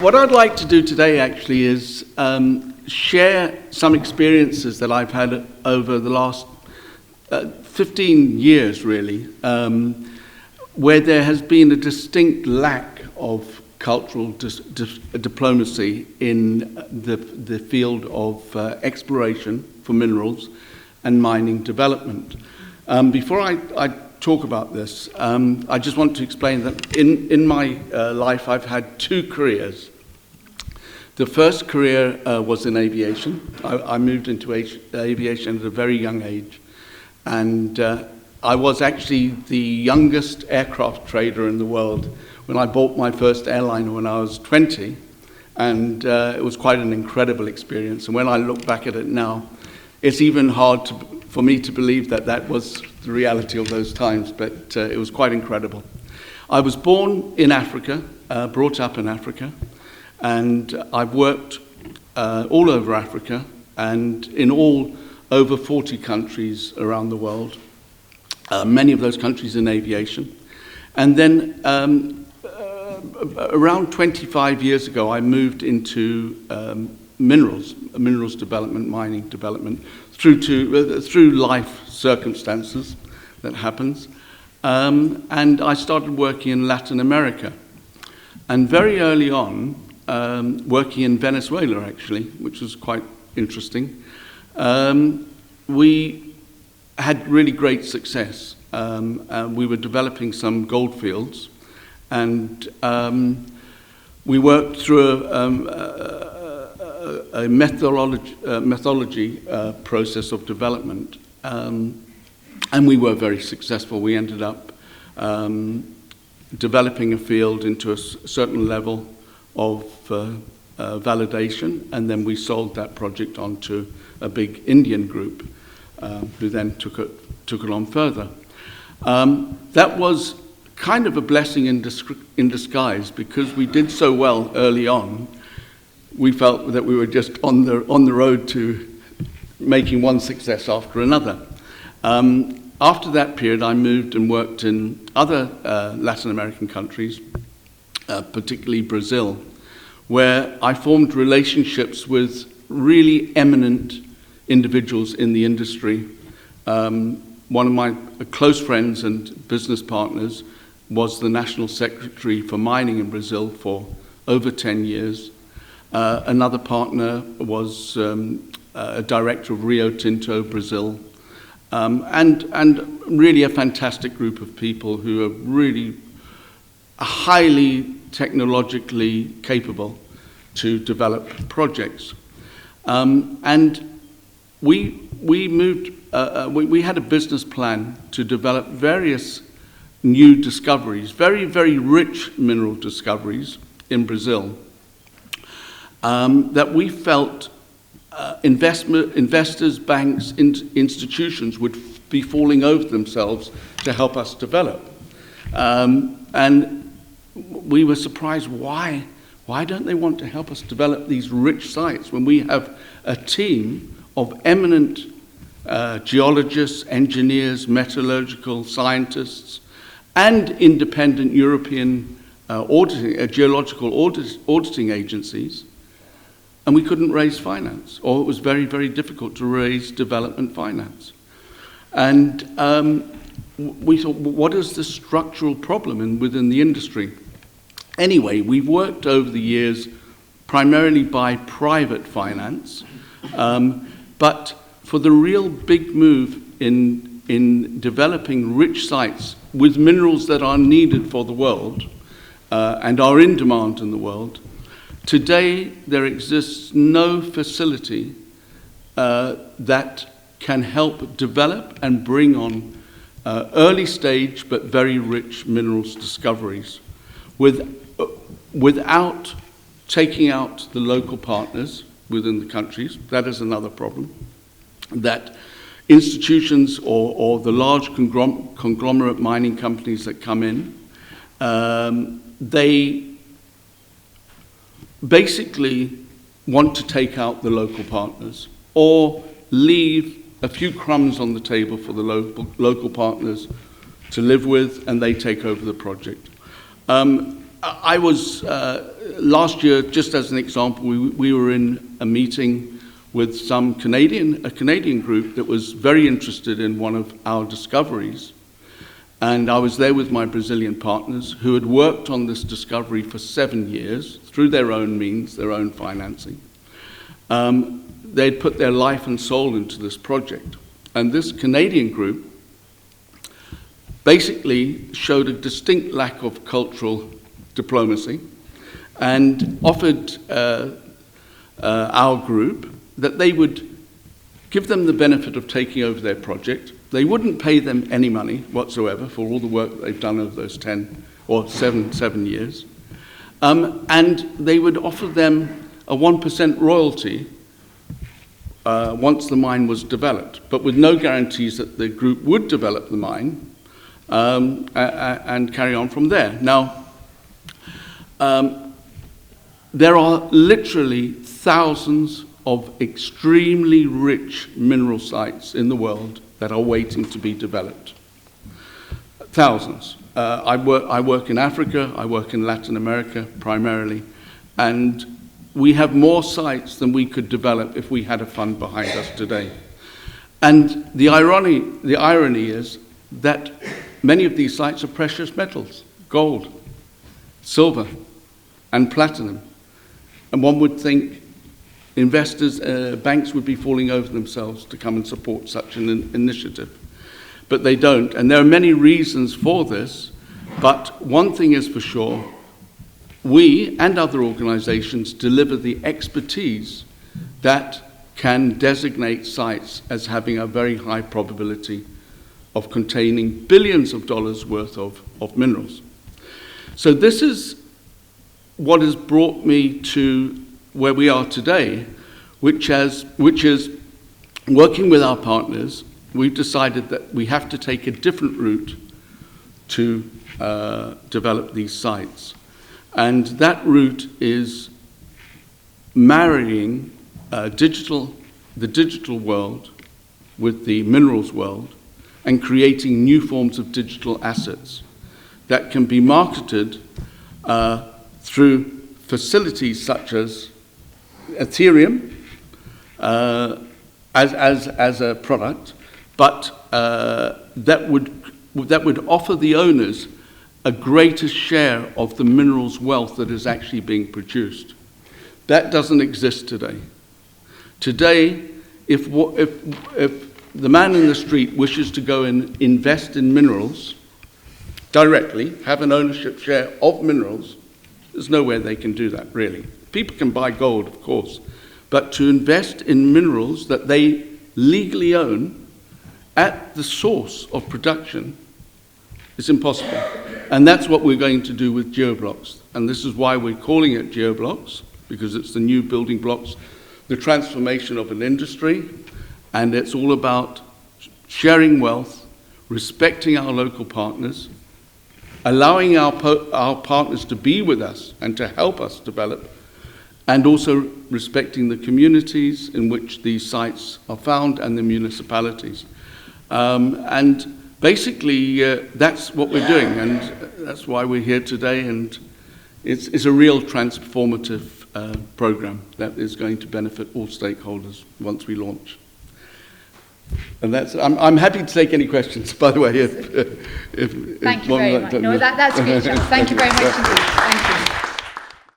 What I'd like to do today actually is share some experiences that I've had over the last 15 years really, where there has been a distinct lack of cultural diplomacy in the field of exploration for minerals and mining development. Before I talk about this, I just want to explain that in my life I've had two careers. The first career was in aviation. I moved into aviation at a very young age, and I was actually the youngest aircraft trader in the world when I bought my first airliner when I was 20, and it was quite an incredible experience. And when I look back at it now, it's even hard for me to believe that that was the reality of those times, but it was quite incredible. I was born in Africa, brought up in Africa, and I've worked all over Africa and in all over 40 countries around the world, many of those countries in aviation. And then around 25 years ago, I moved into minerals development, mining development, through life circumstances that happens. And I started working in Latin America. And very early on, working in Venezuela actually, which was quite interesting, we had really great success. We were developing some gold fields, and we worked through a methodology process of development, and we were very successful. We ended up developing a field into a certain level of validation, and then we sold that project on to a big Indian group who then took it on further. That was kind of a blessing in disguise, because we did so well early on. We felt that we were just on the road to making one success after another. After that period, I moved and worked in other Latin American countries, particularly Brazil, where I formed relationships with really eminent individuals in the industry. One of my close friends and business partners was the National Secretary for Mining in Brazil for over 10 years. Another partner was a director of Rio Tinto Brazil, and really a fantastic group of people who are really highly technologically capable to develop projects. And we had a business plan to develop various new discoveries, very, very rich mineral discoveries in Brazil, that we felt investors, banks, institutions would be falling over themselves to help us develop. And we were surprised, why don't they want to help us develop these rich sites when we have a team of eminent geologists, engineers, metallurgical scientists, and independent European geological auditing agencies, and we couldn't raise finance, or it was very, very difficult to raise development finance. And we thought, well, what is the structural problem within the industry? Anyway, we've worked over the years primarily by private finance, but for the real big move in developing rich sites with minerals that are needed for the world and are in demand in the world, today there exists no facility that can help develop and bring on early stage but very rich minerals discoveries without taking out the local partners within the countries. That is another problem. That institutions or the large conglomerate mining companies that come in, they basically want to take out the local partners or leave a few crumbs on the table for the local partners to live with, and they take over the project. I was, last year, just as an example, we were in a meeting with a Canadian group that was very interested in one of our discoveries. And I was there with my Brazilian partners who had worked on this discovery for 7 years through their own means, their own financing. They'd put their life and soul into this project. And this Canadian group basically showed a distinct lack of cultural diplomacy and offered our group that they would give them the benefit of taking over their project. They wouldn't pay them any money whatsoever for all the work that they've done over those 10 or 7 years. And they would offer them a 1% royalty once the mine was developed, but with no guarantees that the group would develop the mine and carry on from there. Now, there are literally thousands of extremely rich mineral sites in the world that are waiting to be developed. Thousands. I work in Africa, I work in Latin America primarily, and we have more sites than we could develop if we had a fund behind us today. And the irony is that many of these sites are precious metals, gold, silver, and platinum. And one would think investors, banks would be falling over themselves to come and support such an initiative. But they don't. And there are many reasons for this. But one thing is for sure, we and other organizations deliver the expertise that can designate sites as having a very high probability of containing billions of dollars worth of minerals. So this is what has brought me to where we are today, which is working with our partners. We've decided that we have to take a different route to develop these sites. And that route is marrying the digital world with the minerals world and creating new forms of digital assets that can be marketed through facilities such as Ethereum as a product, but that would offer the owners a greater share of the minerals wealth that is actually being produced. That doesn't exist today. Today, if the man in the street wishes to go and invest in minerals directly, have an ownership share of minerals, there's nowhere they can do that, really. People can buy gold, of course, but to invest in minerals that they legally own at the source of production is impossible. And that's what we're going to do with GeoBlocks. And this is why we're calling it GeoBlocks, because it's the new building blocks, the transformation of an industry, and it's all about sharing wealth, respecting our local partners, allowing our partners to be with us and to help us develop, and also respecting the communities in which these sites are found and the municipalities. And basically, that's what we're doing, and that's why we're here today, and it's a real transformative program that is going to benefit all stakeholders once we launch. And that's, I'm happy to take any questions, by the way, if Thank you very much. No, that's good, John. Thank you very much indeed. Thank you.